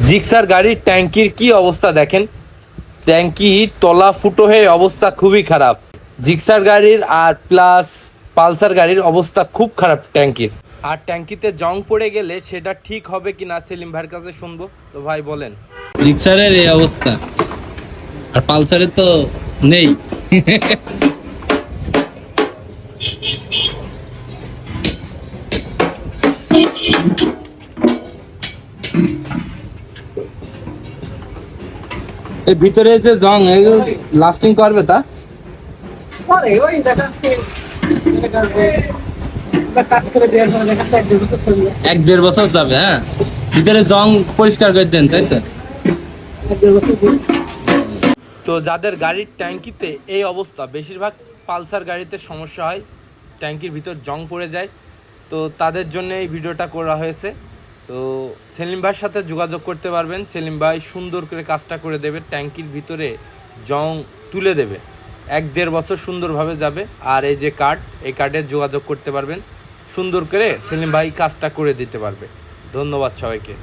Gixxer গাড়ির ট্যাঙ্কির কি অবস্থা দেখেন, ট্যাঙ্কি তলা ফুটো হয়ে অবস্থা খুবই খারাপ। জিক্সার গাড়ির আর প্লাস পালসার গাড়ির অবস্থা খুব খারাপ ট্যাঙ্কির। আর ট্যাঙ্কিতে জং পড়ে গেলে সেটা ঠিক হবে কিনা সেলিম ভাইয়ের কাছে শুনবো। তো ভাই বলেন। জিক্সারের এই অবস্থা, আর পালসারের তো নেই। এই ভিতরে যে জং এগুলো লাস্টিং করবে তা এক দেড় বছর যাবে। হ্যাঁ, ভিতরে জং পরিষ্কার করে দেন, তাই তো? তো যাদের গাড়ির ট্যাঙ্কিতে এই অবস্থা, বেশিরভাগ পালসার গাড়িতে সমস্যা হয়, ট্যাঙ্কির ভিতর জং পড়ে যায়, তো তাদের জন্য এই ভিডিওটা করা হয়েছে। তো সেলিম ভাইয়ের সাথে যোগাযোগ করতে পারবেন, সেলিম ভাই সুন্দর করে কাজটা করে দেবে, ট্যাঙ্কির ভিতরে জং তুলে দেবে, 1-1.5 বছর সুন্দরভাবে যাবে। আর এই যে কার্ড, এই কার্ডে যোগাযোগ করতে পারবেন, সুন্দর করে সেলিম ভাই কাজটা করে দিতে পারবে। ধন্যবাদ সবাইকে।